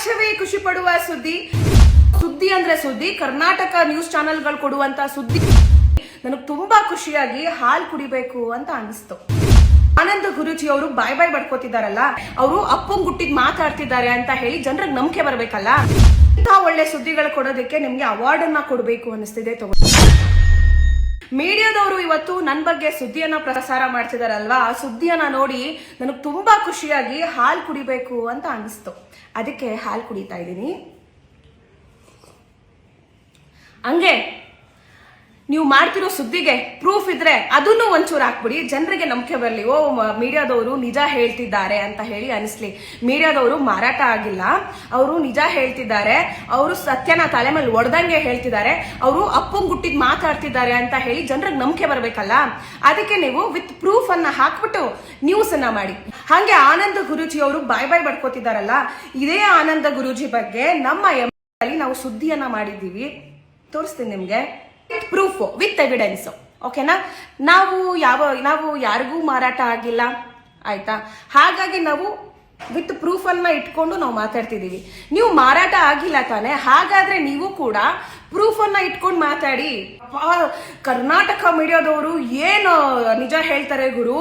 ಲಕ್ಷವೇ ಖುಷಿ ಪಡುವ ಸುದ್ದಿ. ಸುದ್ದಿ ಅಂದ್ರೆ ಸುದ್ದಿ, ಕರ್ನಾಟಕ ನ್ಯೂಸ್ ಚಾನೆಲ್ಗಳು ಕೊಡುವಂತ ಸುದ್ದಿ ನನಗೆ ತುಂಬಾ ಖುಷಿಯಾಗಿ ಹಾಲು ಕುಡಿಬೇಕು ಅಂತ ಅನಿಸ್ತು. ಆನಂದ್ ಗುರೂಜಿ ಅವರು ಬಾಯ್ ಬಾಯ್ ಬಡ್ಕೋತಿದಾರಲ್ಲ, ಅವರು ಅಪ್ಪಂಗ್ ಗುಟ್ಟಿಗೆ ಮಾತಾಡ್ತಿದ್ದಾರೆ ಅಂತ ಹೇಳಿ ಜನರಿಗೆ ನಂಬಿಕೆ ಬರ್ಬೇಕಲ್ಲ. ಇಂಥ ಒಳ್ಳೆ ಸುದ್ದಿಗಳು ಕೊಡೋದಕ್ಕೆ ನಿಮ್ಗೆ ಅವಾರ್ಡ್ ಅನ್ನ ಕೊಡಬೇಕು ಅನಿಸ್ತಿದೆ. ಮೀಡಿಯಾದವರು ಇವತ್ತು ನನ್ನ ಬಗ್ಗೆ ಸುದ್ದಿಯನ್ನ ಪ್ರಸಾರ ಮಾಡ್ತಿದಾರಲ್ವಾ, ಆ ಸುದ್ದಿಯನ್ನ ನೋಡಿ ನನಗೆ ತುಂಬಾ ಖುಷಿಯಾಗಿ ಹಾಲು ಕುಡಿಬೇಕು ಅಂತ ಅನಿಸ್ತು. ಅದಕ್ಕೆ ಹಾಲು ಕುಡಿತಾ ಇದ್ದೀನಿ. ಹಂಗೆ ನೀವು ಮಾಡ್ತಿರೋ ಸುದ್ದಿಗೆ ಪ್ರೂಫ್ ಇದ್ರೆ ಅದನ್ನು ಒಂಚೂರು ಹಾಕ್ಬಿಡಿ, ಜನರಿಗೆ ನಂಬಿಕೆ ಬರಲಿ. ಓ, ಮೀಡಿಯಾದವರು ನಿಜ ಹೇಳ್ತಿದ್ದಾರೆ ಅಂತ ಹೇಳಿ ಅನಿಸ್ಲಿ. ಮೀಡಿಯಾದವರು ಮಾರಾಟ ಆಗಿಲ್ಲ, ಅವರು ನಿಜ ಹೇಳ್ತಿದ್ದಾರೆ, ಅವರು ಸತ್ಯನ ತಲೆ ಮೇಲೆ ಒಡೆದಂಗೆ ಹೇಳ್ತಿದ್ದಾರೆ, ಅವರು ಅಪ್ಪಂಗ್ ಗುಟ್ಟಿಗೆ ಮಾತಾಡ್ತಿದ್ದಾರೆ ಅಂತ ಹೇಳಿ ಜನರಿಗೆ ನಂಬಿಕೆ ಬರಬೇಕಲ್ಲ. ಅದಕ್ಕೆ ನೀವು ವಿತ್ ಪ್ರೂಫ್ ಅನ್ನ ಹಾಕ್ಬಿಟ್ಟು ನ್ಯೂಸ್ ಅನ್ನ ಮಾಡಿ. ಹಾಗೆ ಆನಂದ್ ಗುರೂಜಿ ಅವರು ಬಾಯ್ ಬಾಯ್ ಬಡ್ಕೋತಿದಾರಲ್ಲ, ಇದೇ ಆನಂದ ಗುರೂಜಿ ಬಗ್ಗೆ ನಮ್ಮ ಅಲ್ಲಿ ನಾವು ಸುದ್ದಿಯನ್ನ ಮಾಡಿದ್ದೀವಿ, ತೋರಿಸ್ತೀನಿ ನಿಮ್ಗೆ. ಪ್ರೂಫ್ ವಿತ್ ಎವಿಡೆನ್ಸ್, ಓಕೆನಾ? ನಾವು ಯಾರಿಗೂ ಮಾರಾಟ ಆಗಿಲ್ಲ, ಆಯ್ತಾ? ಹಾಗಾಗಿ ನಾವು ವಿತ್ ಪ್ರೂಫ್ ಅನ್ನ ಇಟ್ಕೊಂಡು ನಾವು ಮಾತಾಡ್ತಿದೀವಿ. ನೀವು ಮಾರಾಟ ಆಗಿಲ್ಲ ತಾನೆ, ಹಾಗಾದ್ರೆ ನೀವು ಕೂಡ ಪ್ರೂಫ್ ಅನ್ನ ಇಟ್ಕೊಂಡು ಮಾತಾಡಿ. ಕರ್ನಾಟಕ ಮೀಡಿಯಾದವರು ಏನು ನಿಜ ಹೇಳ್ತಾರೆ ಗುರು,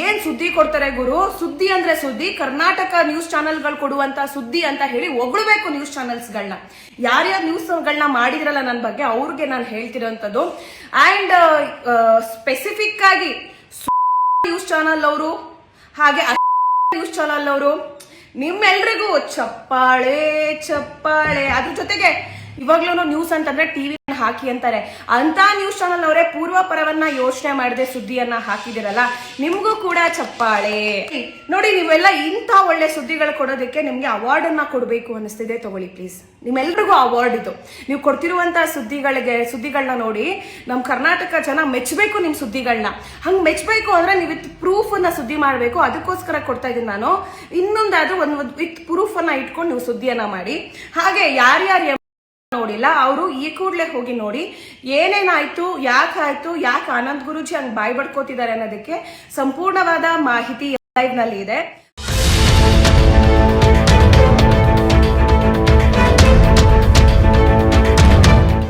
ಏನ್ ಸುದ್ದಿ ಕೊಡ್ತಾರೆ ಗುರು. ಸುದ್ದಿ ಅಂದ್ರೆ ಸುದ್ದಿ, ಕರ್ನಾಟಕ ನ್ಯೂಸ್ ಚಾನೆಲ್ಗಳು ಕೊಡುವಂತ ಸುದ್ದಿ ಅಂತ ಹೇಳಿ ಹೊಗಳ್ಬೇಕು ನ್ಯೂಸ್ ಚಾನೆಲ್ಸ್ಗಳನ್ನ. ಯಾರ್ಯಾರು ನ್ಯೂಸ್ಗಳನ್ನ ಮಾಡಿದ್ರಲ್ಲ ನನ್ನ ಬಗ್ಗೆ, ಅವ್ರಿಗೆ ನಾನು ಹೇಳ್ತಿರೋಂಥದ್ದು. ಅಂಡ್ ಸ್ಪೆಸಿಫಿಕ್ ಆಗಿ ನ್ಯೂಸ್ ಚಾನೆಲ್ ಅವರು ಹಾಗೆ ನ್ಯೂಸ್ ಚಾನಲ್ ಅವರು ನಿಮ್ಮೆಲ್ರಿಗೂ ಚಪ್ಪಾಳೆ ಚಪ್ಪಾಳೆ. ಅದ್ರ ಜೊತೆಗೆ ಇವಾಗ್ಲೂ ನ್ಯೂಸ್ ಅಂತಂದ್ರೆ ಟಿವಿ ಹಾಕಿ ಅಂತಾರೆ, ಅಂತ ನ್ಯೂಸ್ ಚಾನಲ್ ಅವರೇ ಪೂರ್ವ ಪರವನ್ನ ಯೋಚನೆ ಮಾಡದೆ ಸುದ್ದಿಯನ್ನ ಹಾಕಿದಿರಲ್ಲ, ನಿಮ್ಗೂ ಕೂಡ ಚಪ್ಪಾಳೆ. ನೋಡಿ, ನೀವೆಲ್ಲ ಇಂಥ ಒಳ್ಳೆ ಸುದ್ದಿಗಳು ಕೊಡೋದಕ್ಕೆ ನಿಮ್ಗೆ ಅವಾರ್ಡ್ ಅನ್ನ ಕೊಡಬೇಕು ಅನಿಸ್ತಿದೆ. ತಗೊಳ್ಳಿ ಪ್ಲೀಸ್, ನಿಮ್ಮೆಲ್ರಿಗೂ ಅವಾರ್ಡ್ ಇದು. ನೀವು ಕೊಡ್ತಿರುವಂತಹ ಸುದ್ದಿಗಳನ್ನ ನೋಡಿ ನಮ್ ಕರ್ನಾಟಕ ಜನ ಮೆಚ್ಚಬೇಕು. ನಿಮ್ ಸುದ್ದಿಗಳನ್ನ ಹಂಗ್ ಮೆಚ್ಚಬೇಕು ಅಂದ್ರೆ ನೀವು ವಿತ್ ಪ್ರೂಫ್ ಅನ್ನ ಸುದ್ದಿ ಮಾಡ್ಬೇಕು. ಅದಕ್ಕೋಸ್ಕರ ಕೊಡ್ತಾ ಇದ್ದೀನಿ ನಾನು. ಇನ್ನೊಂದಾದ್ರು ಒಂದು ವಿತ್ ಪ್ರೂಫ್ ಅನ್ನ ಇಟ್ಕೊಂಡು ನೀವು ಸುದ್ದಿಯನ್ನ ಮಾಡಿ. ಹಾಗೆ ಯಾರ್ಯಾರು ನೋಡಿಲ್ಲ ಅವರು ಈ ಕೂಡಲೇ ಹೋಗಿ ನೋಡಿ, ಏನೇನಾಯ್ತು, ಯಾಕೆ ಆನಂದ್ ಗುರೂಜಿ ಹಂಗ್ ಬಾಯ್ ಬಡ್ಕೋತಿದ್ದಾರೆ ಅನ್ನೋದಕ್ಕೆ ಸಂಪೂರ್ಣವಾದ ಮಾಹಿತಿ ಲೈವ್ ನಲ್ಲಿ ಇದೆ.